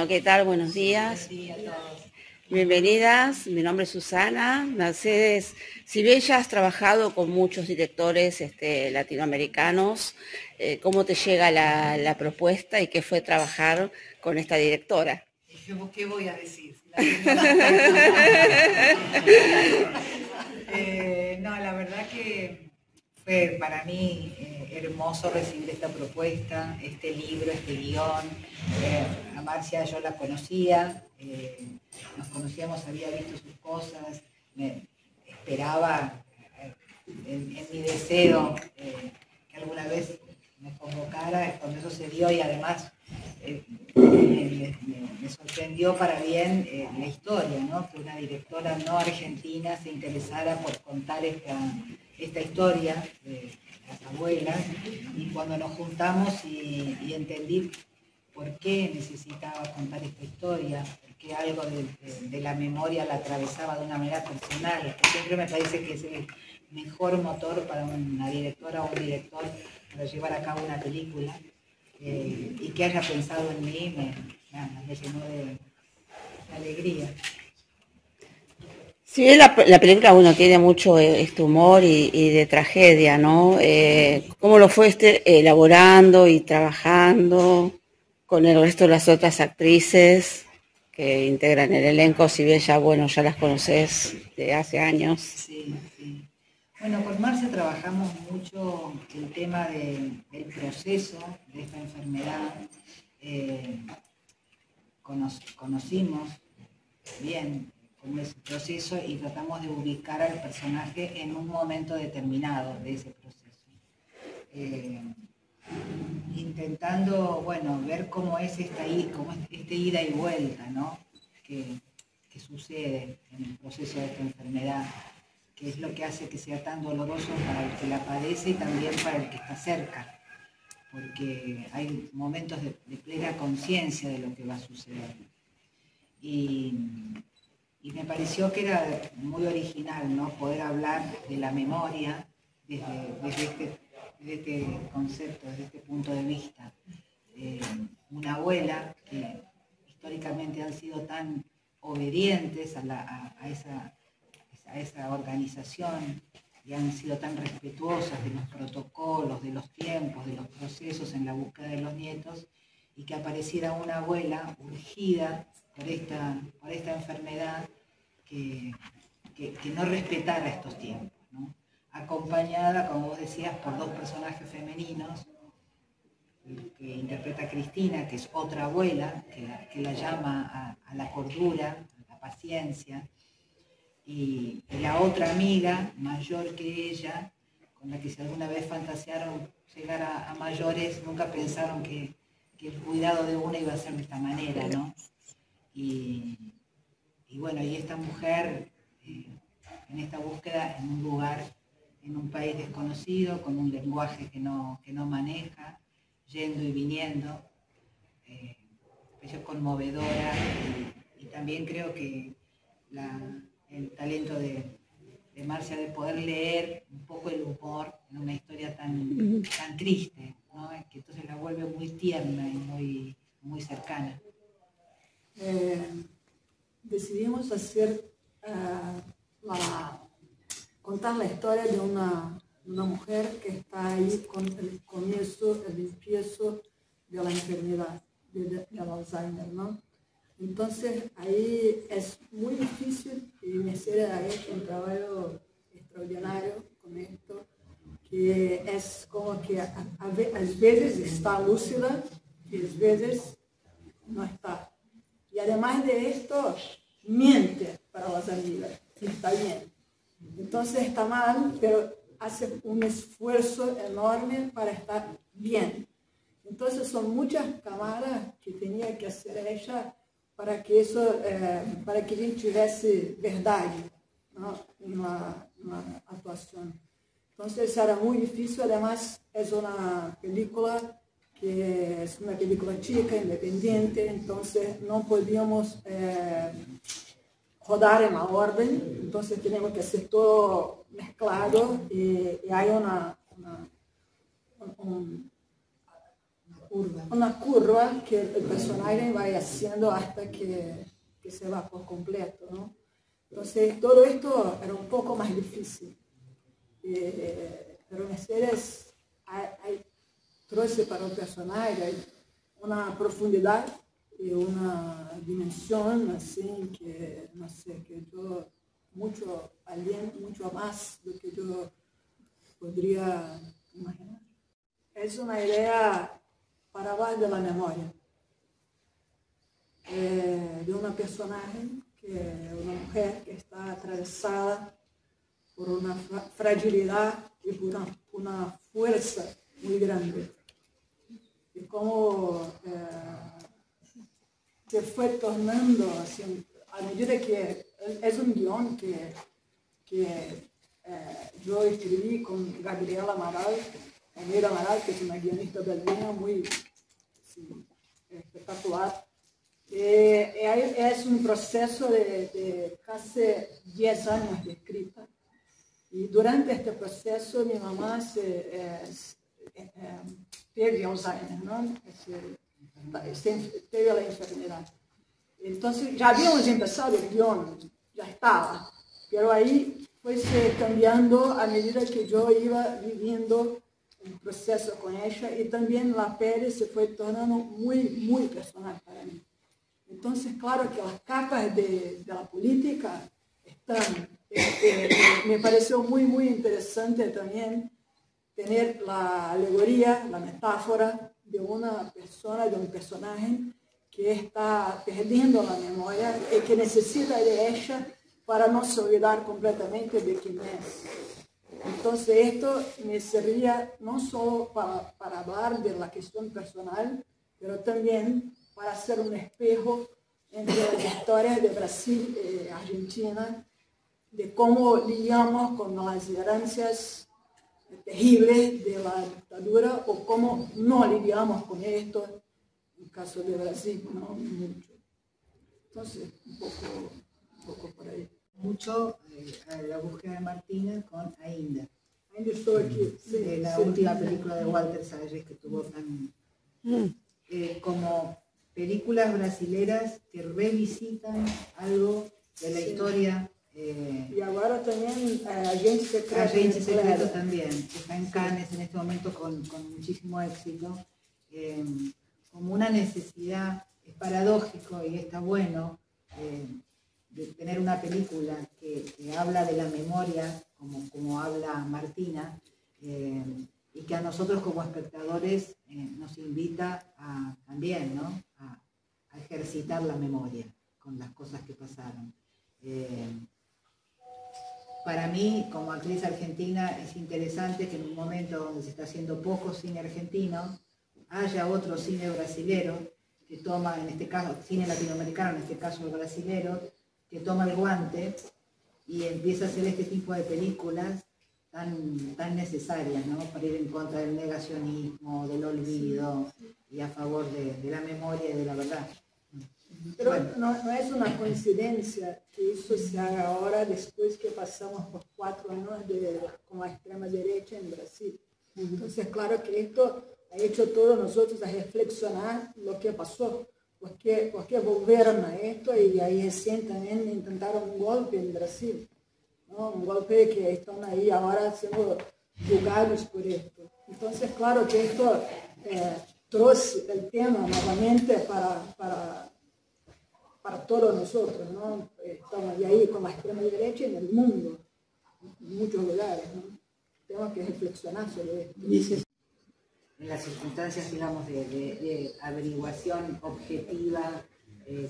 ¿Qué tal? Buenos días. Bienvenidas. Mi nombre es Susana. Mercedes, si bien ya has trabajado con muchos directores latinoamericanos, ¿cómo te llega la propuesta y qué fue trabajar con esta directora? ¿Qué voy a decir? No, la verdad que fue para mí hermoso recibir esta propuesta, este libro, este guión. A Marcia yo la conocía, nos conocíamos, había visto sus cosas, esperaba en mi deseo que alguna vez me convocara, cuando eso se dio y además me sorprendió para bien la historia, ¿no? Que una directora no argentina se interesara por contar esta historia de las abuelas, y cuando nos juntamos y entendí por qué necesitaba contar esta historia, porque algo de la memoria la atravesaba de una manera personal, que siempre me parece que es el mejor motor para una directora o un director para llevar a cabo una película. Y que haya pensado en mí me llenó de alegría. Si bien la película, bueno, tiene mucho humor y de tragedia, ¿no? ¿Cómo lo fue elaborando y trabajando con el resto de las otras actrices que integran el elenco? Si bien ya, bueno, ya las conoces de hace años. Sí, sí. Bueno, con Marcia trabajamos mucho el tema del proceso de esta enfermedad. Conocimos bien cómo es el proceso y tratamos de ubicar al personaje en un momento determinado de ese proceso. Intentando, bueno, ver cómo es este ida y vuelta, ¿no? Que sucede en el proceso de esta enfermedad, que es lo que hace que sea tan doloroso para el que la padece y también para el que está cerca, porque hay momentos de plena conciencia de lo que va a suceder. Y me pareció que era muy original, ¿no? Poder hablar de la memoria desde este concepto, desde este punto de vista. Una abuela que históricamente han sido tan obedientes a esa organización y han sido tan respetuosas de los protocolos, de los tiempos, de los procesos en la búsqueda de los nietos, y que apareciera una abuela urgida por esta enfermedad que no respetara estos tiempos, ¿no? Acompañada, como vos decías, por dos personajes femeninos, que interpreta Cristina, que es otra abuela, que la llama a la cordura, a la paciencia, y la otra amiga, mayor que ella, con la que si alguna vez fantasearon llegar a mayores, nunca pensaron que el cuidado de una iba a ser de esta manera, ¿no? Y bueno, y esta mujer en esta búsqueda en un lugar, en un país desconocido, con un lenguaje que no maneja, yendo y viniendo, es conmovedora, y también creo que el talento de Marcia de poder leer un poco el humor en una historia tan triste, ¿no? Que entonces la vuelve muy tierna y muy cercana. Decidimos contar la historia de una mujer que está ahí con el comienzo, el empiezo de la enfermedad de Alzheimer, ¿no? Entonces ahí es muy difícil y Mercedes ha hecho un trabajo extraordinario con esto, que es como que a veces está lúcida y a veces no está. Y además de esto, miente para las amigas, que está bien. Entonces está mal, pero hace un esfuerzo enorme para estar bien. Entonces son muchas cámaras que tenía que hacer ella para que eso, para que a gente tivesse verdade, ¿no? en la actuación. Entonces era muy difícil, además es una película que es una película chica, independiente, entonces no podíamos rodar en la orden, entonces tenemos que hacer todo mezclado y hay una curva que el personaje va haciendo hasta que se va por completo, ¿no? Entonces, todo esto era un poco más difícil. Pero Mercedes trouxe para el personaje una profundidad y una dimensión así que, no sé, que yo mucho más de lo que yo podría imaginar. Es una idea para hablar de la memoria, de una personaje, una mujer que está atravesada por una fragilidad y por una fuerza muy grande. Y cómo se fue tornando, así, a medida que es un guión que yo escribí con Gabriela Amaral, que es una guionista belga muy espectacular. Es un proceso de casi 10 años de escrita. Y durante este proceso mi mamá teve Alzheimer, ¿no? Teve la enfermedad. Entonces ya habíamos empezado el guión, ya estaba, pero ahí fue cambiando a medida que yo iba viviendo el proceso con ella, y también la peli se fue tornando muy, muy personal para mí. Entonces, claro que las capas de la política están. Me pareció muy, muy interesante también tener la alegoría, la metáfora de una persona, de un personaje que está perdiendo la memoria y que necesita de ella para no se olvidar completamente de quién es. Entonces esto me servía no solo para hablar de la cuestión personal, pero también para ser un espejo entre las historias de Brasil y Argentina, de cómo lidiamos con las herencias terribles de la dictadura o cómo no lidiamos con esto, en el caso de Brasil, ¿no? Mucho. Entonces, un poco por ahí. Mucho la búsqueda de Martina con Ainda. Ainda estoy aquí. Sí, la última película de Walter Salles que tuvo tan... como películas brasileras que revisitan algo de la historia. Y ahora también Agente Secreto. Agente Secreto también, que está en Cannes en este momento con muchísimo éxito. Como una necesidad, es paradójico y está bueno de tener una película que habla de la memoria, como habla Martina, y que a nosotros como espectadores nos invita también, ¿no? a ejercitar la memoria con las cosas que pasaron. Para mí, como actriz argentina, es interesante que en un momento donde se está haciendo poco cine argentino, haya otro cine brasilero que toma, en este caso, cine latinoamericano, en este caso el brasilero, que toma el guante y empieza a hacer este tipo de películas tan necesarias, ¿no? Para ir en contra del negacionismo, del olvido y a favor de la memoria y de la verdad. Pero bueno, no es una coincidencia que eso se haga ahora después que pasamos por 4 años con la extrema derecha en Brasil. Entonces, claro que esto ha hecho a todos nosotros a reflexionar lo que pasó, por qué volvieron a esto, y ahí recién también intentaron un golpe en Brasil, ¿no? Un golpe que están ahí ahora siendo juzgados por esto. Entonces, claro que esto trajo el tema nuevamente para todos nosotros, ¿no? Estamos ahí con la extrema derecha en el mundo, en muchos lugares, ¿no? Tenemos que reflexionar sobre esto. En las circunstancias, digamos, de averiguación objetiva,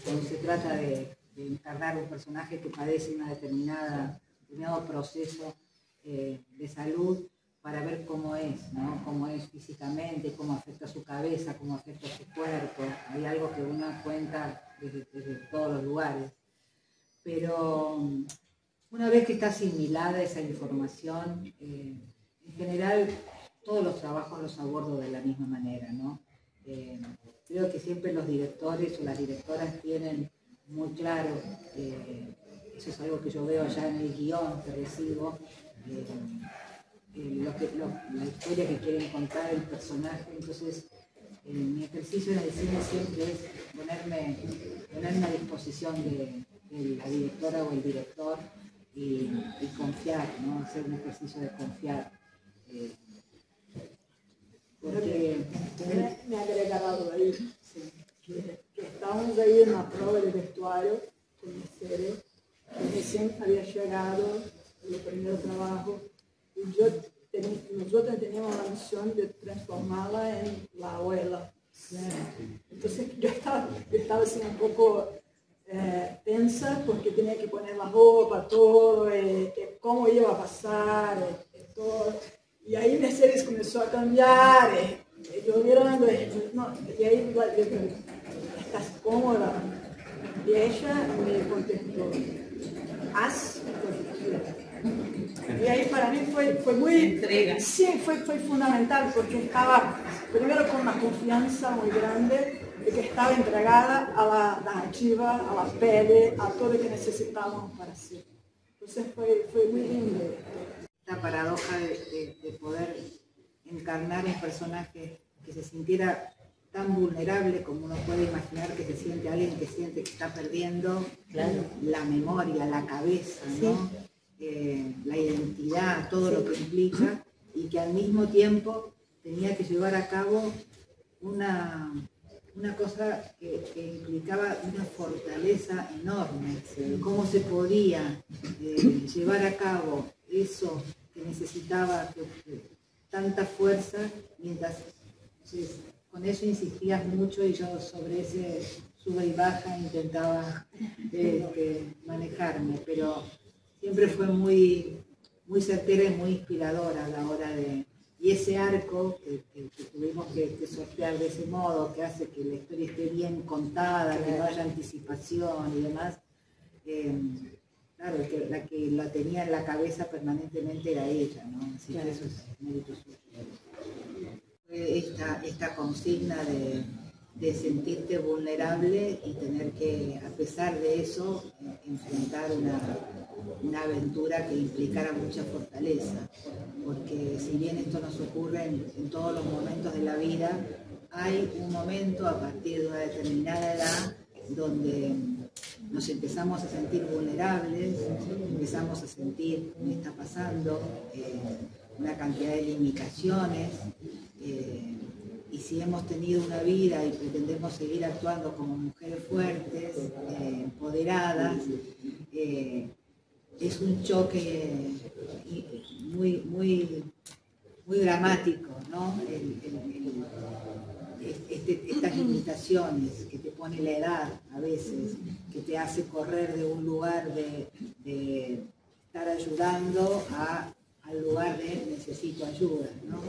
cuando se trata de encarnar un personaje que padece un determinado proceso de salud, para ver cómo es, ¿no? Cómo es físicamente, cómo afecta su cabeza, cómo afecta su cuerpo. Hay algo que uno cuenta desde todos los lugares. Pero una vez que está asimilada esa información, en general todos los trabajos los abordo de la misma manera, ¿no? Creo que siempre los directores o las directoras tienen muy claro, eso es algo que yo veo ya en el guión que recibo, la historia que quieren contar el personaje. Entonces Mi ejercicio en el cine siempre es ponerme a disposición de la directora o el director y confiar, ¿no? Hacer un ejercicio de confiar. Porque me ha agregado ahí, sí, que estábamos ahí en la prueba de vestuario con mi serie, que recién había llegado el primer trabajo, y nosotros teníamos la misión de transformarla en la abuela. Entonces yo estaba así un poco tensa porque tenía que poner la ropa, todo, cómo iba a pasar, todo. Y ahí Mercedes comenzó a cambiar, yo mirando, no, y ahí yo pregunté, ¿estás cómoda? Y ella me contestó, haz lo que quieras. Y ahí para mí fue muy... Entrega. Sí, fue fundamental porque estaba primero con una confianza muy grande de que estaba entregada a la narrativa, a la peli, a todo lo que necesitábamos para hacer. Entonces fue muy lindo. Esta paradoja de poder encarnar un personaje que se sintiera tan vulnerable como uno puede imaginar que se siente alguien que siente que está perdiendo la memoria, la cabeza, ¿no? La identidad, todo lo que implica, y que al mismo tiempo tenía que llevar a cabo una cosa que implicaba una fortaleza enorme. Cómo se podía llevar a cabo eso que necesitaba tanta fuerza, mientras con eso insistías mucho y yo sobre ese sube y baja intentaba manejarme, pero siempre fue muy, muy certera y muy inspiradora a la hora de... Y ese arco que tuvimos que sortear de ese modo, que hace que la historia esté bien contada, que no haya anticipación y demás, claro, la que la tenía en la cabeza permanentemente era ella, ¿no? Así que eso es mérito suyo. Esta consigna de sentirte vulnerable y tener que, a pesar de eso, enfrentar una aventura que implicara mucha fortaleza, porque si bien esto nos ocurre en todos los momentos de la vida, hay un momento a partir de una determinada edad donde nos empezamos a sentir vulnerables, empezamos a sentir qué me está pasando, una cantidad de limitaciones, y si hemos tenido una vida y pretendemos seguir actuando como mujeres fuertes, empoderadas, es un choque muy, muy, muy dramático, ¿no? Estas limitaciones que te pone la edad a veces, que te hace correr de un lugar de estar ayudando al lugar de necesito ayuda, ¿no?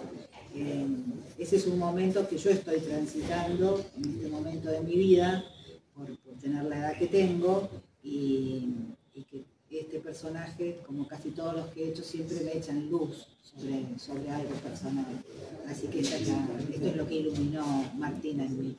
Ese es un momento que yo estoy transitando en este momento de mi vida por tener la edad que tengo y que este personaje, como casi todos los que he hecho, siempre me echan luz sobre algo personal. Así que esto es lo que iluminó Martina en mí.